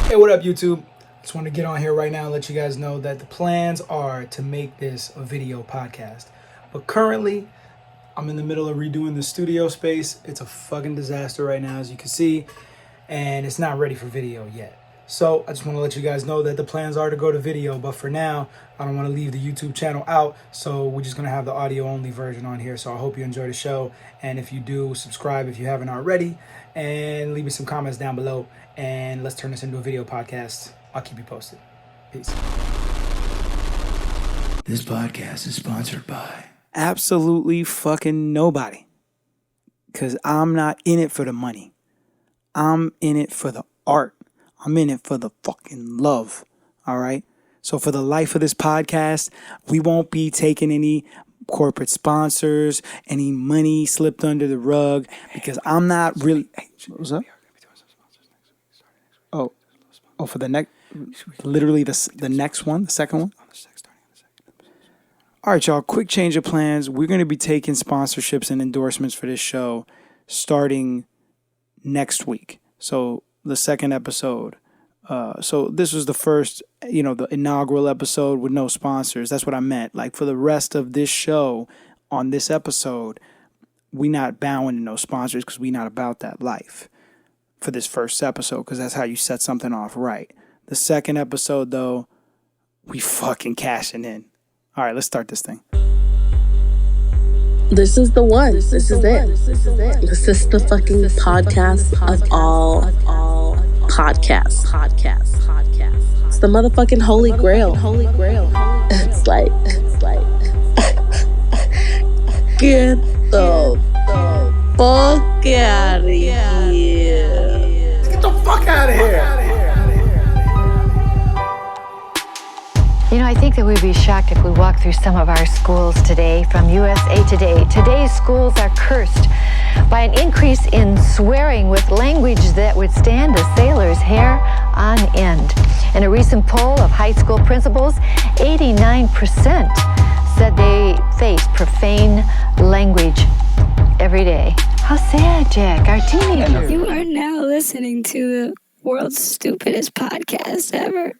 Hey, what up, YouTube? Just want to get on here right now and let you guys know that the plans are to make this a video podcast. But currently, I'm in the middle of redoing the studio space. It's a fucking disaster right now, as you can see, and it's not ready for video yet. So I just want to let you guys know that the plans are to go to video, but for now, I don't want to leave the YouTube channel out, so we're just going to have the audio-only version on here. So I hope you enjoy the show, and if you do, subscribe if you haven't already, and leave me some comments down below, and let's turn this into a video podcast. I'll keep you posted. Peace. This podcast is sponsored by absolutely fucking nobody, because I'm not in it for the money. I'm in it for the art. I'm in it for the fucking love, all right? So for the life of this podcast, we won't be taking any corporate sponsors, any money slipped under the rug, because I'm not really... What's up? Oh, for the next... Literally the next one, the second one? All right, y'all, quick change of plans. We're going to be taking sponsorships and endorsements for this show starting next week. So the second episode. So this was the first, the inaugural episode with no sponsors. That's what I meant. Like for the rest of this show on this episode, we not bowing to no sponsors because we not about that life for this first episode, because that's how you set something off right. The second episode, though, we fucking cashing in. All right, let's start this thing. This is the one. This is it. This is the fucking podcast of all podcasts. It's the motherfucking holy grail. It's like get the fuck out of here. Get the fuck out of here. You know, I think that we'd be shocked if we walked through some of our schools today from USA Today. Today's schools are cursed by an increase in swearing with language that would stand a sailor's hair on end. In a recent poll of high school principals, 89% said they face profane language every day. How sad, Jack, our teenagers. You are now listening to the world's stupidest podcast ever.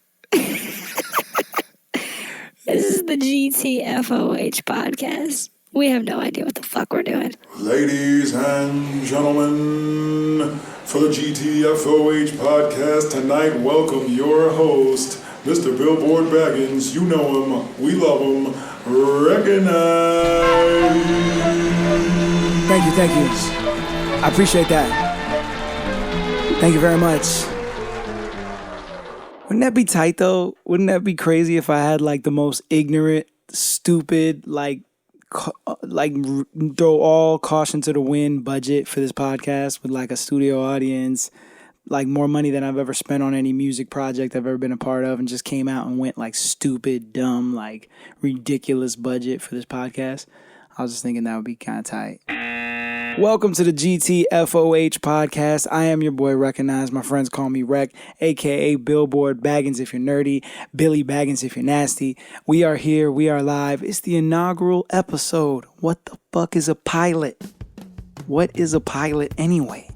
This is the GTFOH Podcast. We have no idea what the fuck we're doing. Ladies and gentlemen, for the GTFOH Podcast tonight, welcome your host, Mr. Billboard Baggins. You know him, we love him, Recognize. Thank you. I appreciate that. Thank you very much. Wouldn't that be tight, though? Wouldn't that be crazy if I had, like, the most ignorant, stupid, throw all caution to the wind budget for this podcast with, like, a studio audience, like, more money than I've ever spent on any music project I've ever been a part of, and just came out and went, like, stupid, dumb, like, ridiculous budget for this podcast? I was just thinking that would be kind of tight. Welcome to the GTFOH Podcast. I am your boy Recognize. My friends call me Rec, a.k.a. Billboard Baggins if you're nerdy, Billy Baggins if you're nasty. We are here. We are live. It's the inaugural episode. What the fuck is a pilot? What is a pilot anyway?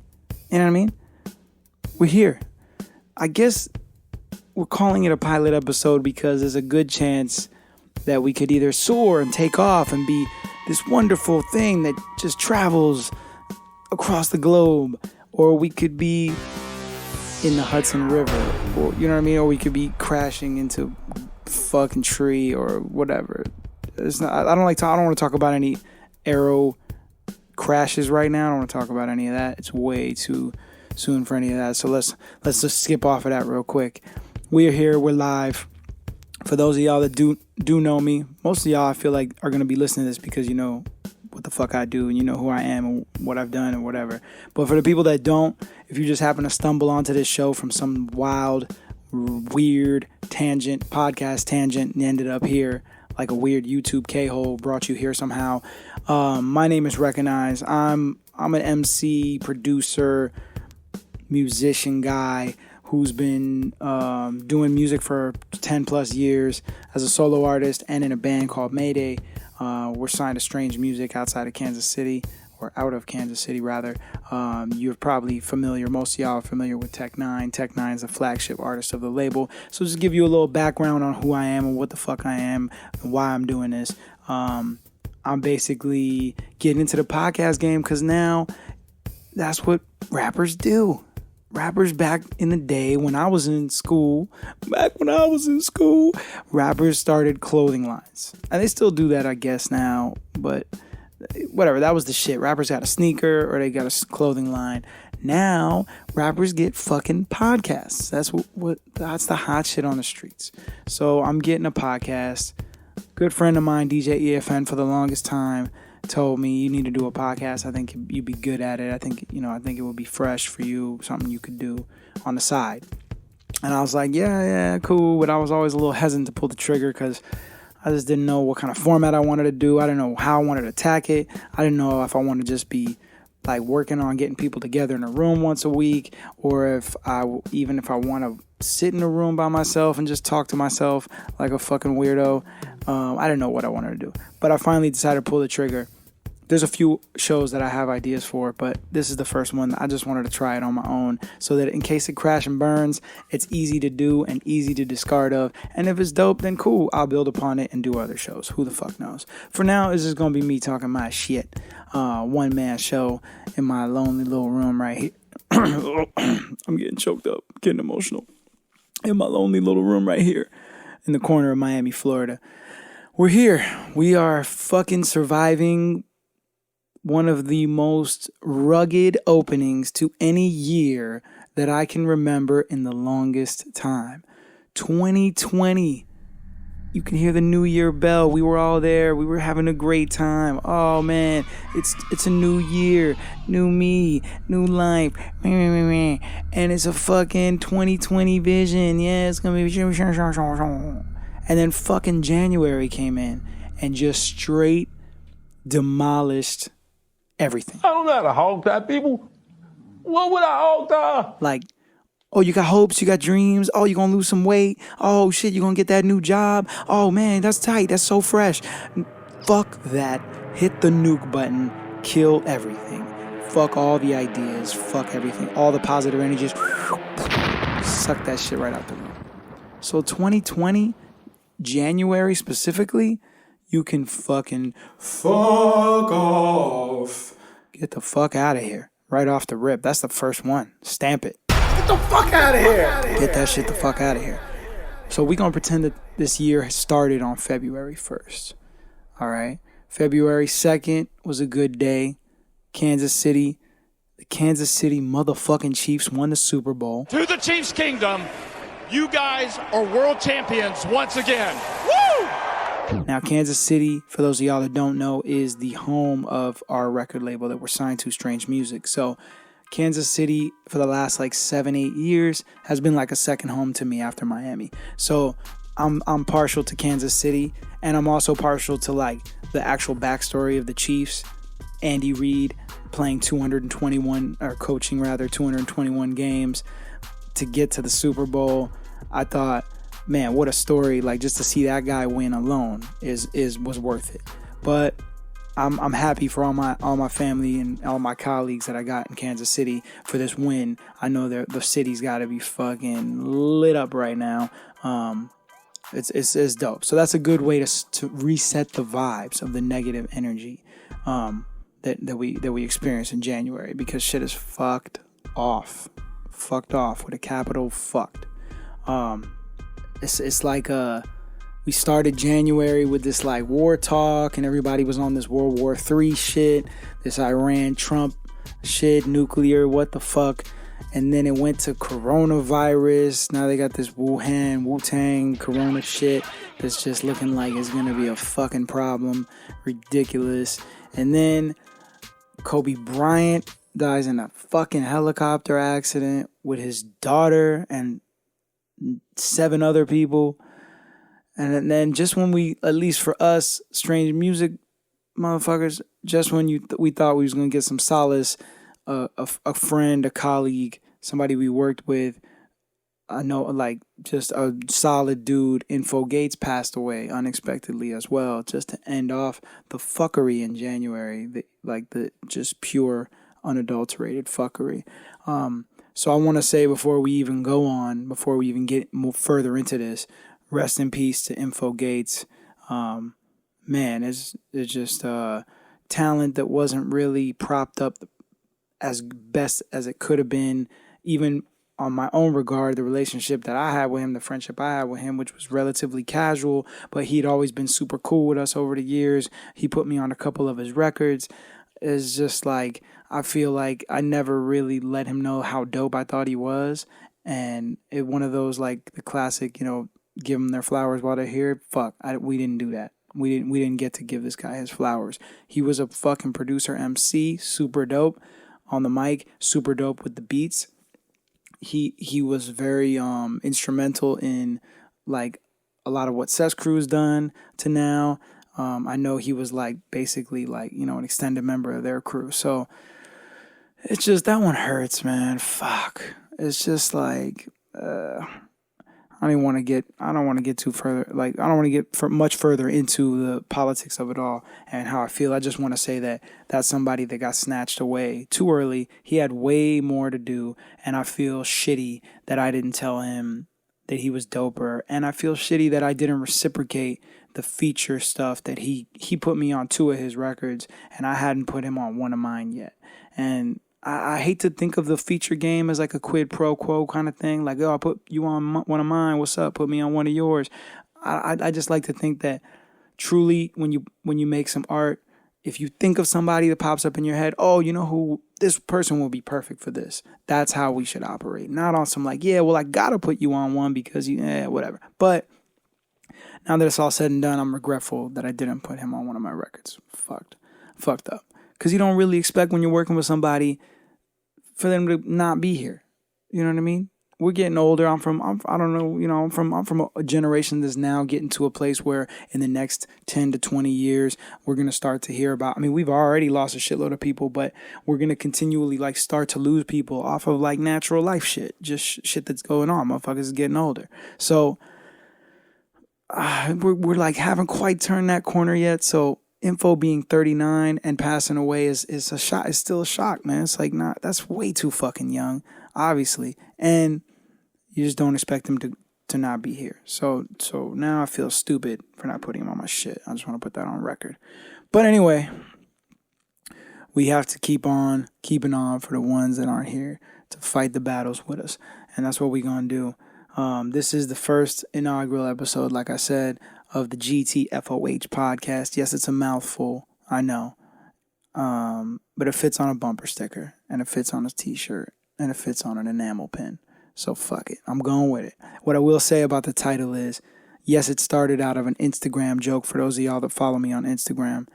You know what I mean? We're here. I guess we're calling it a pilot episode because there's a good chance that we could either soar and take off and be this wonderful thing that just travels across the globe, or we could be in the Hudson River, or you know what I mean, or we could be crashing into a fucking tree or whatever. It's not. I don't want to talk about any aero crashes right now. I don't want to talk about any of that. It's way too soon for any of that. So let's just skip off of that real quick. We're here. We're live. For those of y'all that do know me, most of y'all I feel like are going to be listening to this because you know what the fuck I do and you know who I am and what I've done and whatever. But for the people that don't, if you just happen to stumble onto this show from some wild, weird podcast tangent and ended up here like a weird YouTube K-hole brought you here somehow, my name is Recognize. I'm an MC, producer, musician guy who's been doing music for 10 plus years as a solo artist and in a band called Mayday. We're signed to Strange Music outside of Kansas City, or out of Kansas City rather. You're probably familiar, most of y'all are familiar with Tech Nine. Tech Nine is the flagship artist of the label. So just give you a little background on who I am and what the fuck I am and why I'm doing this. I'm basically getting into the podcast game because now that's what rappers do. Rappers back in the day when I was in school, rappers started clothing lines. And they still do that, I guess, now. But whatever, that was the shit. Rappers got a sneaker or they got a clothing line. Now, rappers get fucking podcasts. That's the hot shit on the streets. So I'm getting a podcast. Good friend of mine, DJ EFN, for the longest time, told me you need to do a podcast. I think you'd be good at it. I think it would be fresh for you, something you could do on the side. And I was like, yeah, cool. But I was always a little hesitant to pull the trigger because I just didn't know what kind of format I wanted to do. I didn't know how I wanted to attack it. I didn't know if I wanted to just be like working on getting people together in a room once a week, or if I want to sit in a room by myself and just talk to myself like a fucking weirdo. I didn't know what I wanted to do, but I finally decided to pull the trigger. There's a few shows that I have ideas for, but this is the first one. I just wanted to try it on my own so that in case it crash and burns, it's easy to do and easy to discard of. And if it's dope, then cool. I'll build upon it and do other shows. Who the fuck knows? For now, it's just going to be me talking my shit. One-man show in my lonely little room right here. I'm getting choked up, getting emotional. In my lonely little room right here in the corner of Miami, Florida. We're here. We are fucking surviving one of the most rugged openings to any year that I can remember in the longest time. 2020. You can hear the New Year bell. We were all there. We were having a great time. Oh man, it's a new year, new me, new life. And it's a fucking 2020 vision. Yeah, it's gonna be. And then fucking January came in and just straight demolished everything. I don't know how to hog tie people. What would I hog tie? Like, oh, you got hopes, you got dreams. Oh, you're going to lose some weight. Oh, shit, you're going to get that new job. Oh, man, that's tight. That's so fresh. Fuck that. Hit the nuke button. Kill everything. Fuck all the ideas. Fuck everything. All the positive energies. Suck that shit right out the room. So 2020, January specifically, you can fucking fuck off. Get the fuck out of here. Right off the rip. That's the first one. Stamp it. Get the fuck out of here. Get that shit the fuck out of here. So we're going to pretend that this year started on February 1st. All right. February 2nd was a good day. Kansas City. The Kansas City motherfucking Chiefs won the Super Bowl. To the Chiefs Kingdom, you guys are world champions once again. Woo! Now, Kansas City, for those of y'all that don't know, is the home of our record label that we're signed to, Strange Music. So Kansas City, for the last 7-8 years, has been like a second home to me after Miami. So I'm partial to Kansas City, and I'm also partial to the actual backstory of the Chiefs. Andy Reid playing 221 games to get to the Super Bowl. I thought, man, what a story. Just to see that guy win alone was worth it. But I'm happy for all my family and all my colleagues that I got in Kansas City for this win. I know the city's got to be fucking lit up right now. It's dope. So that's a good way to reset the vibes of the negative energy that we experienced in January, because shit is fucked off with a capital fucked. It's like we started January with this war talk, and everybody was on this World War III shit, this Iran Trump shit, nuclear, what the fuck. And then it went to coronavirus. Now they got this Wu-Tang corona shit that's just looking like it's gonna be a fucking problem. Ridiculous. And then Kobe Bryant dies in a fucking helicopter accident with his daughter and 7 other people. And then just when we, at least for us, Strange Music motherfuckers, just when we thought we was going to get some solace, a friend, a colleague, somebody we worked with, I know, like, just a solid dude, Info Gates, passed away unexpectedly as well, just to end off the fuckery in January, the just pure, unadulterated fuckery. So I want to say before we even get more further into this, rest in peace to Info Gates. Man, it's just talent that wasn't really propped up as best as it could have been, even on my own regard, the relationship that I had with him, the friendship I had with him, which was relatively casual, but he'd always been super cool with us over the years. He put me on a couple of his records. It's just like, I feel like I never really let him know how dope I thought he was. And one of those, like the classic, give them their flowers while they're here. Fuck, we didn't do that. We didn't get to give this guy his flowers. He was a fucking producer, MC, super dope on the mic, super dope with the beats. He was very instrumental in like a lot of what Cess Crew's done to now. I know he was like basically like, an extended member of their crew. So it's just, that one hurts, man. Fuck. It's just like I don't want to get too further. Like, I don't want to get much further into the politics of it all and how I feel. I just want to say that that's somebody that got snatched away too early. He had way more to do, and I feel shitty that I didn't tell him that he was doper, and I feel shitty that I didn't reciprocate the feature stuff that he put me on 2 of his records, and I hadn't put him on 1 of mine yet. And I hate to think of the feature game as like a quid pro quo kind of thing. Like, I put you on 1 of mine. What's up? Put me on 1 of yours. I just like to think that truly when you make some art, if you think of somebody that pops up in your head, oh, you know who, this person will be perfect for this. That's how we should operate. Not on some like, yeah, well, I got to put you on one because whatever. But now that it's all said and done, I'm regretful that I didn't put him on 1 of my records. Fucked up. Because you don't really expect when you're working with somebody for them to not be here. You know what I mean? We're getting older. I'm from a generation that's now getting to a place where in the next 10 to 20 years, we're going to start to hear about, we've already lost a shitload of people, but we're going to continually like start to lose people off of like natural life shit. Just shit that's going on. Motherfuckers is getting older. So we're like haven't quite turned that corner yet. So Info being 39 and passing away is a shock. It's still a shock, man. It's like, that's way too fucking young, obviously. And you just don't expect him to not be here. So now I feel stupid for not putting him on my shit. I just want to put that on record. But anyway, we have to keep on keeping on for the ones that aren't here to fight the battles with us. And that's what we're going to do. This is the first inaugural episode, like I said, of the GTFOH podcast. Yes, it's a mouthful, I know. But it fits on a bumper sticker, and it fits on a t-shirt, and it fits on an enamel pin. So fuck it. I'm going with it. What I will say about the title is, yes, it started out of an Instagram joke for those of y'all that follow me on Instagram.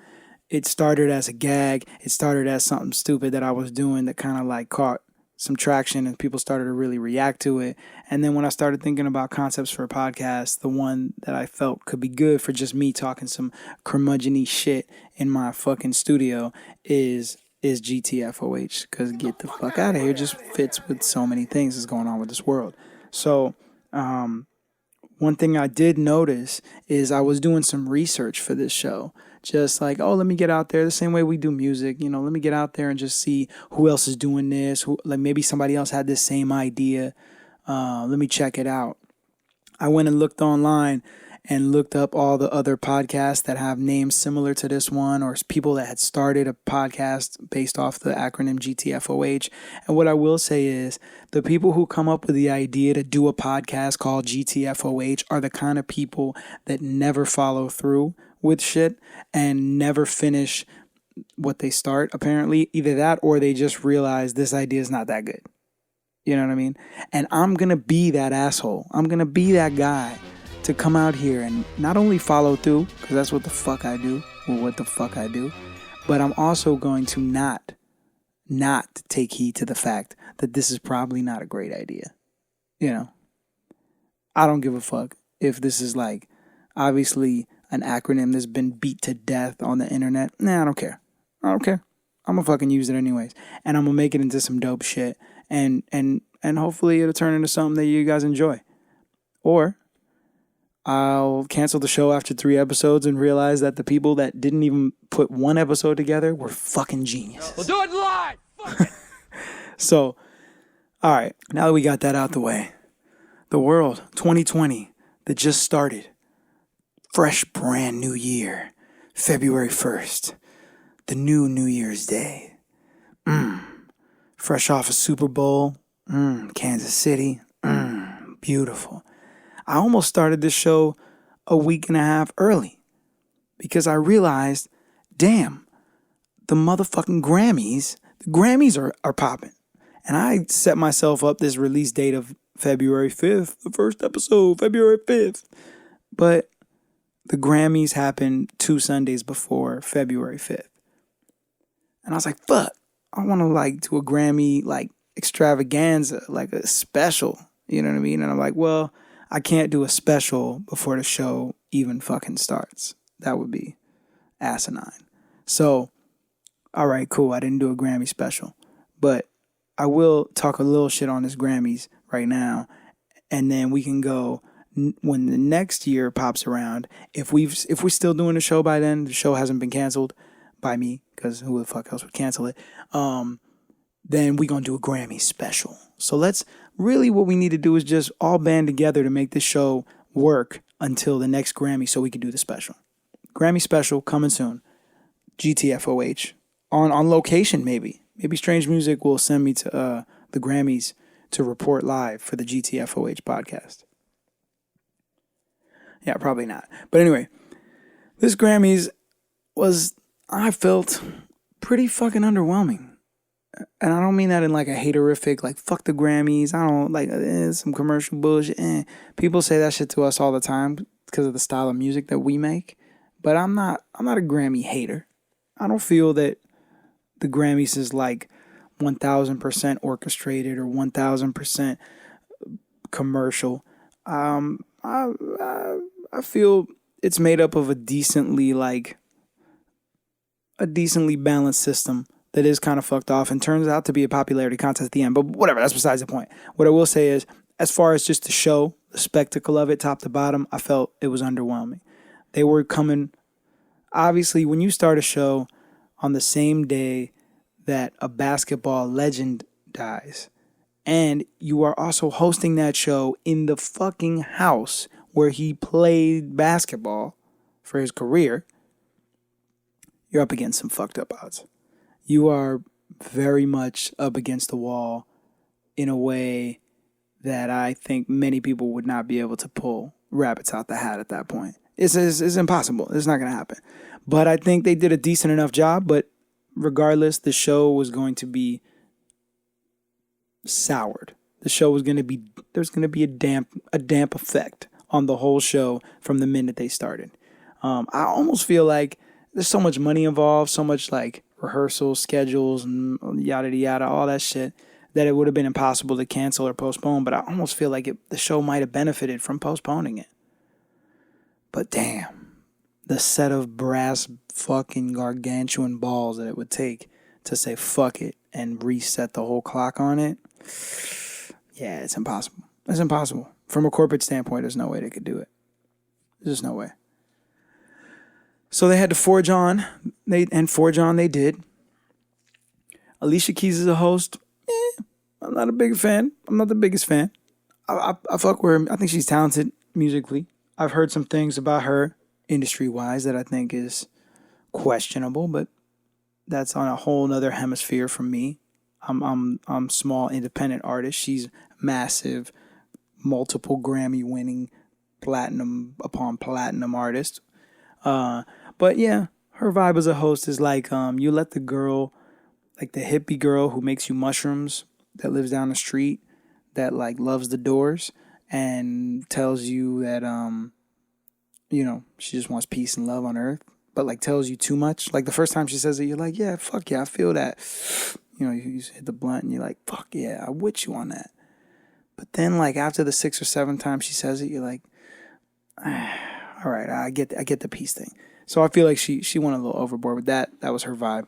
It started as a gag. It started as something stupid that I was doing that kind of like caught some traction and people started to really react to it. And then when I started thinking about concepts for a podcast, the one that I felt could be good for just me talking some curmudgeon-y shit in my fucking studio is GTFOH, because get the fuck out of here just fits with so many things that's going on with this world. So one thing I did notice is I was doing some research for this show. Just like, let me get out there the same way we do music. Let me get out there and just see who else is doing this. Like maybe somebody else had this same idea. Let me check it out. I went and looked online and looked up all the other podcasts that have names similar to this one, or people that had started a podcast based off the acronym GTFOH. And what I will say is the people who come up with the idea to do a podcast called GTFOH are the kind of people that never follow through with shit and never finish what they start, apparently. Either that or they just realize this idea is not that good. You know what I mean? And I'm going to be that asshole. I'm going to be that guy to come out here and not only follow through, because that's what the fuck I do, but I'm also going to not take heed to the fact that this is probably not a great idea. I don't give a fuck if this is like, obviously, an acronym that's been beat to death on the internet. Nah, I don't care. I'm gonna fucking use it anyways. And I'm gonna make it into some dope shit. And and hopefully it'll turn into something that you guys enjoy. Or I'll cancel the show after 3 episodes and realize that the people that didn't even put 1 episode together were fucking geniuses. We'll do it live. Fuck it. So, all right, now that we got that out the way, the world 2020 that just started, fresh brand new year, February 1st, the new New Year's Day. Fresh off a Super Bowl, Kansas City, beautiful. I almost started this show a week and a half early because I realized, damn, the motherfucking Grammys are popping. And I set myself up this release date of February 5th, the first episode, February 5th. But the Grammys happened 2 Sundays before February 5th. And I was like, fuck, I want to do a Grammy extravaganza, a special, you know what I mean? And I'm like, well, I can't do a special before the show even fucking starts. That would be asinine. So, all right, cool. I didn't do a Grammy special, but I will talk a little shit on this Grammys right now, and then we can go when the next year pops around. If we're still doing the show by then, the show hasn't been canceled by me, because who the fuck else would cancel it? Then we gonna do a Grammy special. So really what we need to do is just all band together to make this show work until the next Grammy so we can do the special. Grammy special coming soon. GTFOH. On location, maybe. Maybe Strange Music will send me to the Grammys to report live for the GTFOH podcast. Yeah, probably not. But anyway, this Grammys was, I felt, pretty fucking underwhelming. And I don't mean that in a haterific, fuck the Grammys. I don't some commercial bullshit. People say that shit to us all the time because of the style of music that we make. But I'm not a Grammy hater. I don't feel that the Grammys is 1,000% orchestrated or 1,000% commercial. I feel it's made up of a decently balanced system that is kind of fucked off and turns out to be a popularity contest at the end. But whatever, that's besides the point. What I will say is, as far as just the show, the spectacle of it, top to bottom, I felt it was underwhelming. They were coming, obviously, when you start a show on the same day that a basketball legend dies, and you are also hosting that show in the fucking house where he played basketball for his career, you're up against some fucked up odds. You are very much up against the wall in a way that I think many people would not be able to pull rabbits out the hat at that point. It's impossible. It's not going to happen. But I think they did a decent enough job. But regardless, the show was going to be soured. The show was going to be, there's going to be a damp effect on the whole show from the minute they started. I almost feel like there's so much money involved, so much rehearsals, schedules, and yada yada, all that shit, that it would have been impossible to cancel or postpone. But I almost feel like the show might have benefited from postponing it. But damn, the set of brass fucking gargantuan balls that it would take to say fuck it and reset the whole clock on it. Yeah, it's impossible. It's impossible. From a corporate standpoint, there's no way they could do it. There's just no way. So they had to forge on. They did. Alicia Keys is a host. I'm not a big fan. I'm not the biggest fan. I fuck with her. I think she's talented musically. I've heard some things about her industry-wise that I think is questionable, but that's on a whole nother hemisphere from me. I'm small independent artist. She's massive, multiple Grammy-winning, platinum upon platinum artist. But yeah, her vibe as a host is you let the girl, the hippie girl who makes you mushrooms, that lives down the street, that loves the Doors, and tells you that she just wants peace and love on earth, but tells you too much. The first time she says it, you're like, yeah, fuck yeah, I feel that. You hit the blunt and you're like, fuck yeah, I'm with you on that. But then after the 6th or 7th time she says it, you're like, all right, I get the peace thing. So I feel like she went a little overboard with that. That was her vibe.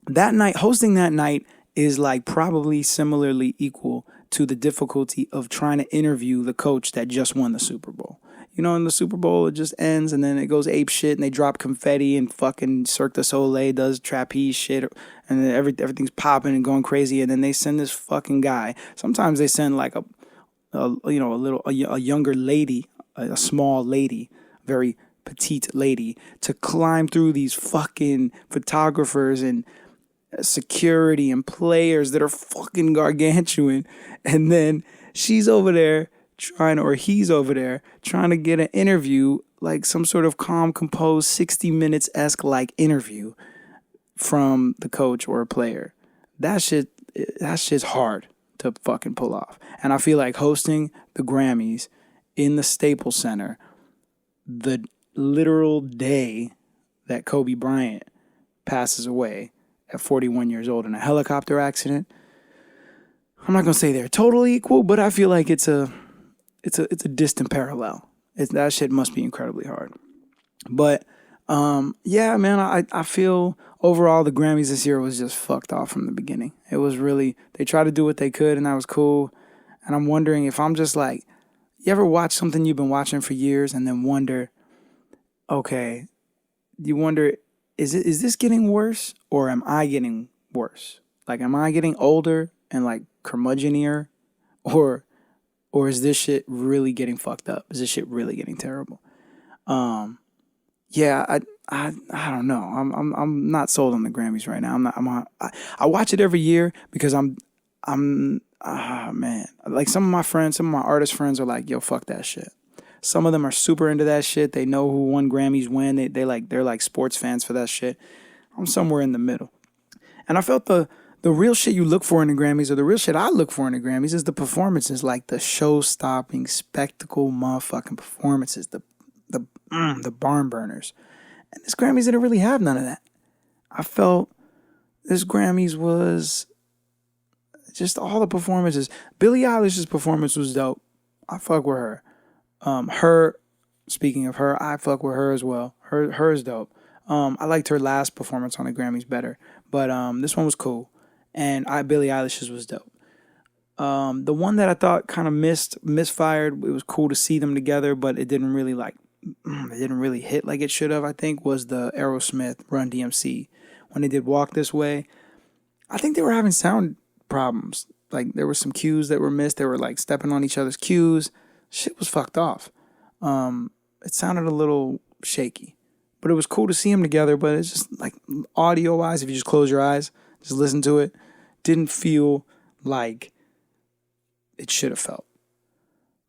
That night, hosting that night is like probably similarly equal to the difficulty of trying to interview the coach that just won the Super Bowl. You know, in the Super Bowl, it just ends and then it goes ape shit and they drop confetti and fucking Cirque du Soleil does trapeze shit and then everything's popping and going crazy. And then they send this fucking guy. Sometimes they send like a younger lady, a small lady, very petite lady, to climb through these fucking photographers and security and players that are fucking gargantuan. And then he's over there trying to get an interview, like some sort of calm, composed 60 Minutes-esque like interview from the coach or a player. That shit's hard to fucking pull off. And I feel like hosting the Grammys in the Staples Center the literal day that Kobe Bryant passes away at 41 years old in a helicopter accident. I'm not going to say they're totally equal, but I feel like it's a distant parallel. That shit must be incredibly hard. But yeah, man, I feel overall the Grammys this year was just fucked off from the beginning. It was really, they tried to do what they could and that was cool. And I'm wondering if I'm just like, you ever watch something you've been watching for years and then wonder, okay, you wonder, is this getting worse or am I getting worse? Like, am I getting older and like curmudgeonier or is this shit really getting fucked up? Is this shit really getting terrible? Yeah, I don't know. I'm not sold on the Grammys right now. I watch it every year because man. Like some of my artist friends are like, yo, fuck that shit. Some of them are super into that shit. They know who won Grammys when. They're like sports fans for that shit. I'm somewhere in the middle. And I felt the real shit you look for in the Grammys, or the real shit I look for in the Grammys, is the performances, like the show-stopping, spectacle motherfucking performances, the barn burners. And this Grammys didn't really have none of that. I felt this Grammys was just all the performances. Billie Eilish's performance was dope. I fuck with her. Speaking of her, I fuck with her as well. Her is dope. I liked her last performance on the Grammys better, but this one was cool. And Billie Eilish's was dope. The one that I thought kind of misfired, it was cool to see them together, but it didn't really hit like it should have, I think, was the Aerosmith Run DMC. When they did Walk This Way, I think they were having sound problems. Like, there were some cues that were missed. They were like stepping on each other's cues. Shit was fucked off. It sounded a little shaky, but it was cool to see them together. But it's just like audio wise, if you just close your eyes, just listen to it, didn't feel like it should have felt.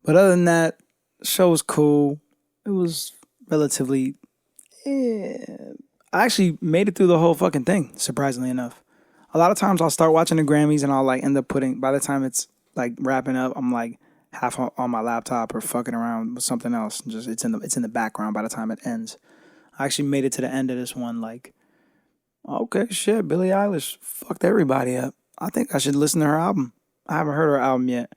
But other than that, the show was cool. It was relatively, I actually made it through the whole fucking thing, surprisingly enough. A lot of times I'll start watching the Grammys and I'll like end up by the time it's like wrapping up, I'm like half on my laptop or fucking around with something else. And just it's in the background by the time it ends. I actually made it to the end of this one like, okay, shit, Billie Eilish fucked everybody up. I think I should listen to her album. I haven't heard her album yet.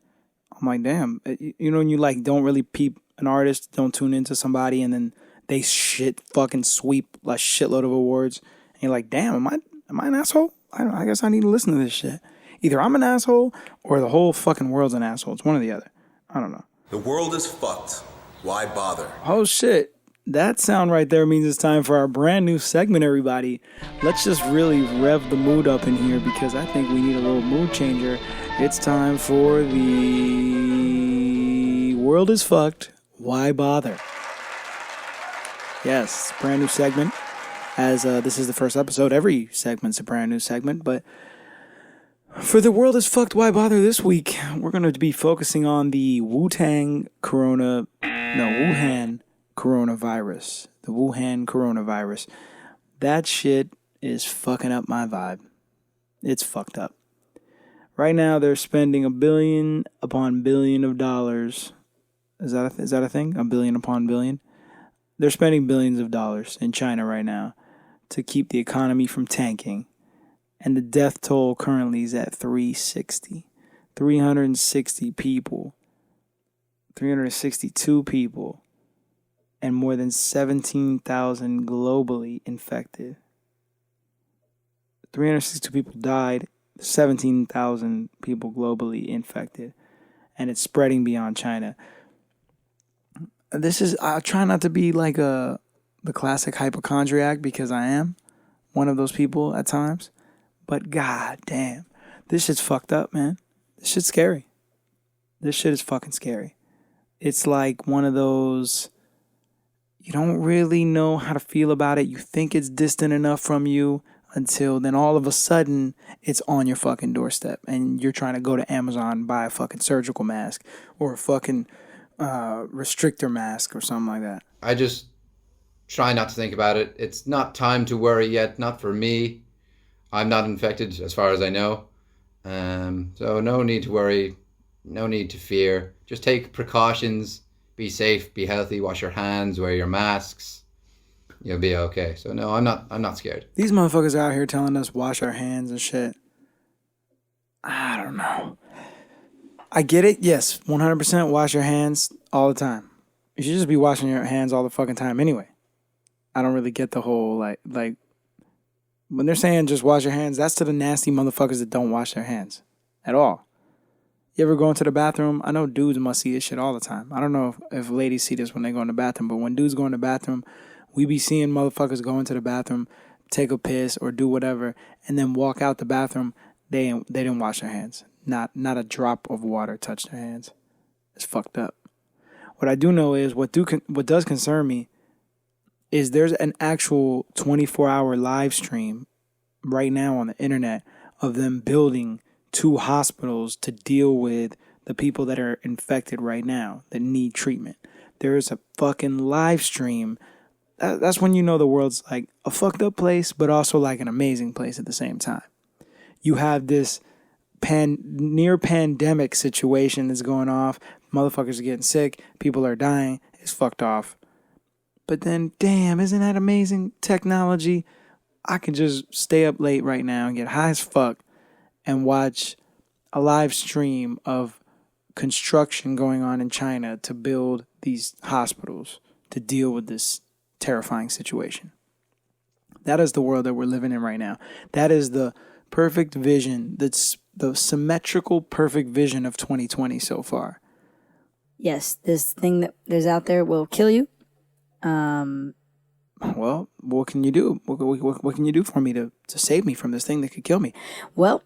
I'm like, damn. You know when you like don't really peep an artist, don't tune into somebody, and then they fucking sweep a shitload of awards, and you're like, damn, am I an asshole? I guess I need to listen to this shit. Either I'm an asshole or the whole fucking world's an asshole. It's one or the other. I don't know. The world is fucked. Why bother? Oh shit. That sound right there means it's time for our brand new segment, everybody. Let's just really rev the mood up in here because I think we need a little mood changer. It's time for the world is fucked. Why bother? Yes, brand new segment. As this is the first episode, every segment's a brand new segment. But for the world is fucked, why bother this week? We're going to be focusing on the Wuhan coronavirus. The Wuhan coronavirus. That shit is fucking up my vibe. It's fucked up. Right now, they're spending $1 billion upon billion of dollars. Is that a thing? $1 billion upon billion? They're spending billions of dollars in China right now to keep the economy from tanking. And the death toll currently is at 360. 360 people. 362 people. And more than 17,000 globally infected. 362 people died 17,000 people globally infected, and it's spreading beyond China. I try not to be like the classic hypochondriac, because I am one of those people at times. But god damn, this shit's fucked up, man. This shit's scary. This shit is fucking scary. It's like one of those, you don't really know how to feel about it. You think it's distant enough from you until then all of a sudden it's on your fucking doorstep and you're trying to go to Amazon and buy a fucking surgical mask or a fucking restrictor mask or something like that. I just try not to think about it. It's not time to worry yet, not for me. I'm not infected as far as I know. So no need to worry, no need to fear. Just take precautions, be safe, be healthy, wash your hands, wear your masks. You'll be okay. So no, I'm not scared. These motherfuckers out here telling us wash our hands and shit. I don't know. I get it. Yes, 100% wash your hands all the time. You should just be washing your hands all the fucking time anyway. I don't really get the whole like when they're saying just wash your hands, that's to the nasty motherfuckers that don't wash their hands at all. You ever go into the bathroom? I know dudes must see this shit all the time. I don't know if ladies see this when they go in the bathroom, but when dudes go in the bathroom, we be seeing motherfuckers go into the bathroom, take a piss or do whatever, and then walk out the bathroom. They didn't wash their hands. Not a drop of water touched their hands. It's fucked up. What I do know is what does concern me is there's an actual 24-hour live stream right now on the internet of them building 2 hospitals to deal with the people that are infected right now that need treatment. There is a fucking live stream. That's when you know the world's like a fucked up place, but also like an amazing place at the same time. You have this near pandemic situation that's going off. Motherfuckers are getting sick. People are dying. It's fucked off. But then, damn, isn't that amazing technology? I can just stay up late right now and get high as fuck and watch a live stream of construction going on in China to build these hospitals to deal with this terrifying situation. That is the world that we're living in right now. That is the perfect vision. That's the symmetrical perfect vision of 2020 so far. Yes, this thing that there's out there will kill you. Well, what can you do? What can you do for me to save me from this thing that could kill me? Well,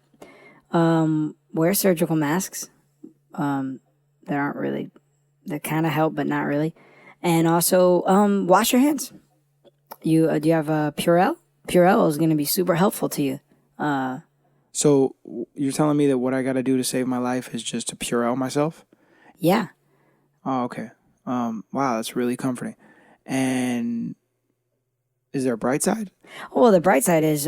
wear surgical masks. That aren't really, that kind of help, but not really. And also, wash your hands. Do you have a Purell? Purell is going to be super helpful to you. So you're telling me that what I got to do to save my life is just to Purell myself? Yeah. Oh, okay. Wow, that's really comforting. And is there a bright side? Well, the bright side is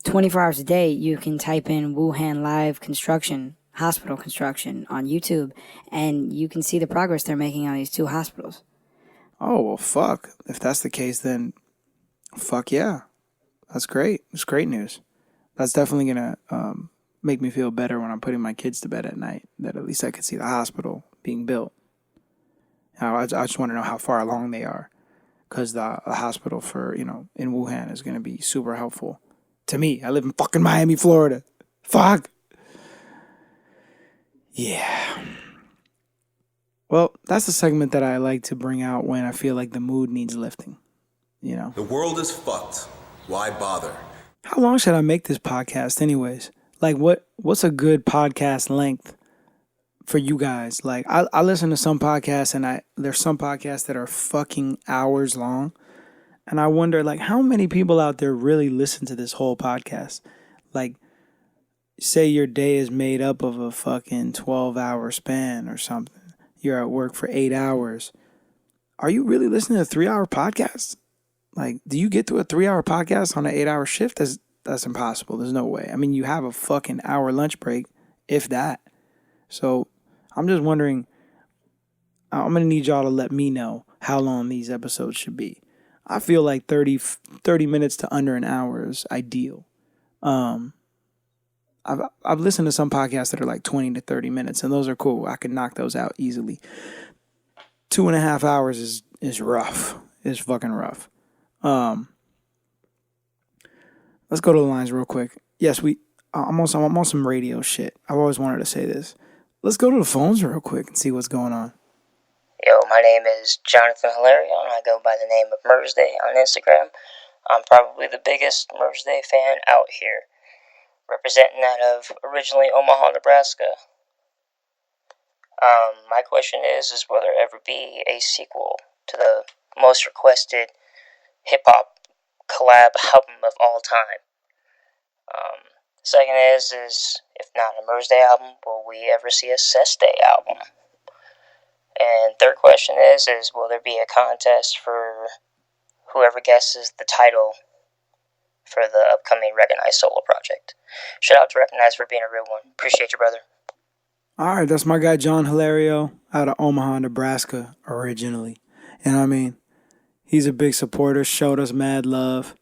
24 hours a day, you can type in Wuhan live construction, hospital construction on YouTube, and you can see the progress they're making on these 2 hospitals. Oh, well, fuck. If that's the case, then fuck yeah. That's great. It's great news. That's definitely going to make me feel better when I'm putting my kids to bed at night, that at least I could see the hospital being built. I just want to know how far along they are, because the hospital for, in Wuhan is going to be super helpful to me. I live in fucking Miami, Florida. Fuck. Yeah. Well, that's the segment that I like to bring out when I feel like the mood needs lifting, The world is fucked. Why bother? How long should I make this podcast anyways? Like, what's a good podcast length for you guys? Like, I listen to some podcasts, and there's some podcasts that are fucking hours long. And I wonder, like, how many people out there really listen to this whole podcast? Like, say your day is made up of a fucking 12-hour span or something. You're at work for 8 hours. Are you really listening to 3-hour podcasts? Like, do you get to a 3-hour podcast on an 8-hour shift? That's impossible. There's no way. I mean, you have a fucking hour lunch break, if that. So I'm just wondering, I'm going to need y'all to let me know how long these episodes should be. I feel like 30 minutes to under an hour is ideal. I've listened to some podcasts that are like 20 to 30 minutes, and those are cool. I can knock those out easily. 2.5 hours is rough. It's fucking rough. Let's go to the lines real quick. Yes, I'm on some radio shit. I've always wanted to say this. Let's go to the phones real quick and see what's going on. Yo, my name is Jonathan Hilario, and I go by the name of Mersday on Instagram. I'm probably the biggest Mersday fan out here, representing that of originally Omaha, Nebraska. My question is will there ever be a sequel to the most requested hip-hop collab album of all time? Second is if not a Mersday album, will we ever see a Sesday album? And third question is will there be a contest for whoever guesses the title for the upcoming Recognize solo project? Shout out to Recognize for being a real one. Appreciate you, brother. All right, that's my guy John Hilario out of Omaha, Nebraska, originally. You know what I mean? He's a big supporter, showed us mad love.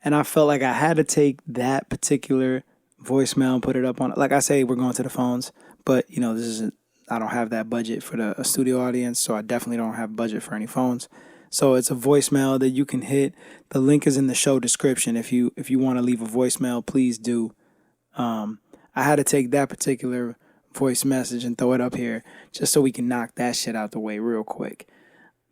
And I felt like I had to take that particular voicemail and put it up on. Like I say, we're going to the phones, but this isn't. I don't have that budget for a studio audience, so I definitely don't have budget for any phones. So it's a voicemail that you can hit. The link is in the show description. If you want to leave a voicemail, please do. I had to take that particular voice message and throw it up here just so we can knock that shit out the way real quick.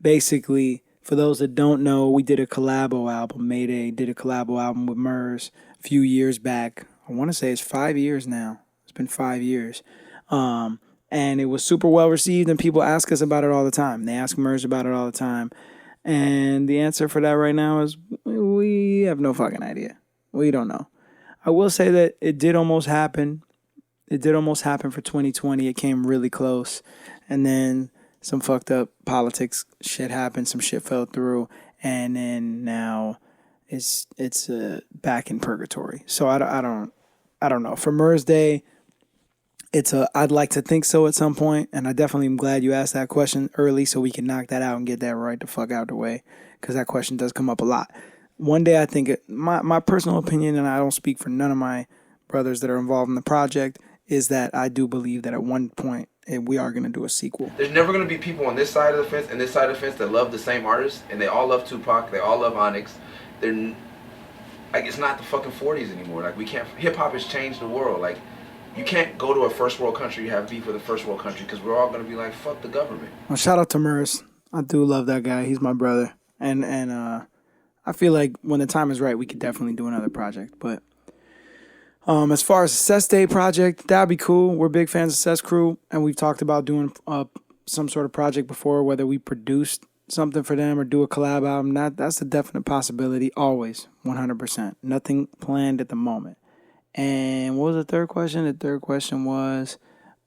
Basically, for those that don't know, we did a collabo album. Mayday did a collabo album with Murs a few years back. I want to say it's 5 years now. It's been 5 years. And it was super well received, and people ask us about it all the time. They ask Murs about it all the time. And the answer for that right now is we have no fucking idea. We don't know. I will say that it did almost happen. It did almost happen for 2020. It came really close. And then some fucked up politics shit happened. Some shit fell through. And then now it's back in purgatory. So I don't know. For Murs Day, I'd like to think so at some point, and I definitely am glad you asked that question early so we can knock that out and get that right the fuck out the way, because that question does come up a lot. One day I think, my personal opinion, and I don't speak for none of my brothers that are involved in the project, is that I do believe that at one point we are going to do a sequel. There's never going to be people on this side of the fence and this side of the fence that love the same artist, and they all love Tupac, they all love Onyx. They're like, it's not the fucking 40s anymore. Like, we can't, hip-hop has changed the world. Like, you can't go to a first world country, you have beef with a first world country, because we're all going to be like, fuck the government. Well, shout out to Murs. I do love that guy. He's my brother. And I feel like when the time is right, we could definitely do another project. But as far as the Cess Day project, that'd be cool. We're big fans of Cess Crew, and we've talked about doing some sort of project before, whether we produced something for them or do a collab album. That's a definite possibility, always, 100%. Nothing planned at the moment. And what was the third question? The third question was,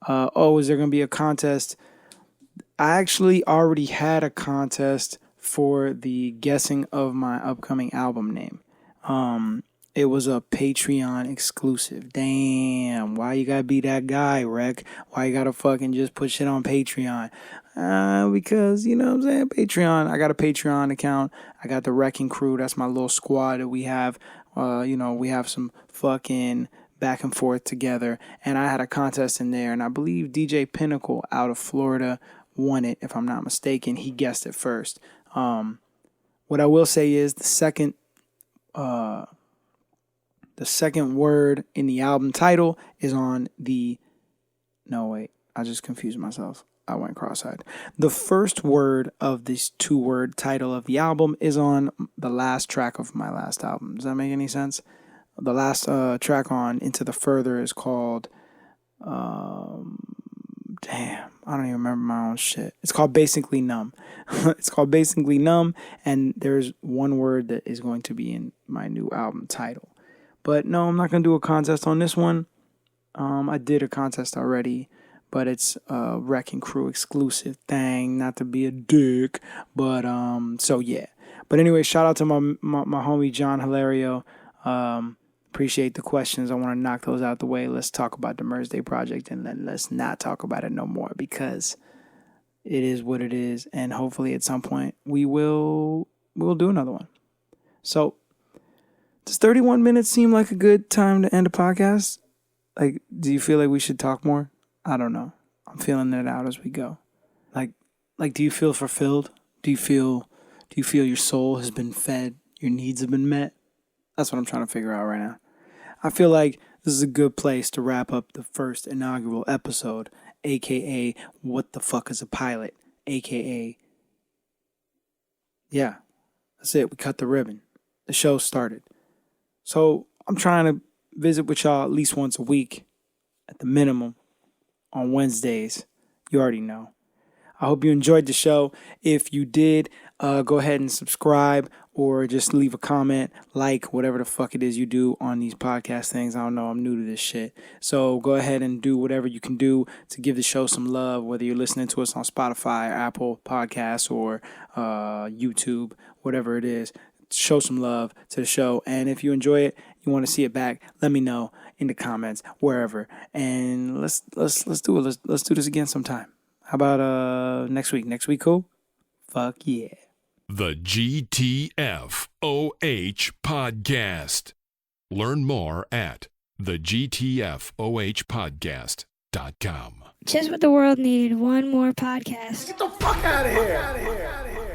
is there going to be a contest? I actually already had a contest for the guessing of my upcoming album name. It was a Patreon exclusive. Damn, why you gotta be that guy, Rec? Why you gotta fucking just put shit on Patreon? Because, you know what I'm saying? Patreon. I got a Patreon account. I got the Wrecking Crew. That's my little squad that we have. We have some fucking back and forth together. And I had a contest in there. And I believe DJ Pinnacle out of Florida won it, if I'm not mistaken. He guessed it first. What I will say is the second word in the album title is on the... No, wait. I just confused myself. I went cross-eyed. The first word of this 2-word title of the album is on the last track of my last album. Does that make any sense? The last track on Into the Further is called... Damn, I don't even remember my own shit. It's called Basically Numb. It's called Basically Numb, and there's one word that is going to be in my new album title. But no, I'm not going to do a contest on this one. I did a contest already, but it's a Wrecking Crew exclusive thing, not to be a dick, but so yeah. But anyway, shout out to my homie John Hilario. Appreciate the questions. I want to knock those out the way. Let's talk about the Murs Day project, and then let's not talk about it no more, because it is what it is, and hopefully at some point we'll do another one. So does 31 minutes seem like a good time to end a podcast? Like, do you feel like we should talk more? I don't know. I'm feeling it out as we go. Like, do you feel fulfilled? Do you feel your soul has been fed? Your needs have been met? That's what I'm trying to figure out right now. I feel like this is a good place to wrap up the first inaugural episode, aka What the Fuck is a Pilot, aka, yeah, that's it. We cut the ribbon. The show started. So I'm trying to visit with y'all at least once a week, at the minimum, on Wednesdays. You already know. I hope you enjoyed the show. If you did, go ahead and subscribe or just leave a comment, like whatever the fuck it is you do on these podcast things. I don't know. I'm new to this shit. So go ahead and do whatever you can do to give the show some love, whether you're listening to us on Spotify, Apple Podcasts, or YouTube, whatever it is. Show some love to the show. And if you enjoy it, you want to see it back, let me know in the comments, wherever. And let's do it. Let's do this again sometime. How about next week? Next week, cool? Fuck yeah. The GTFOH Podcast. Learn more at thegtfohpodcast.com. Just what the world needed. One more podcast. Get the fuck out of here.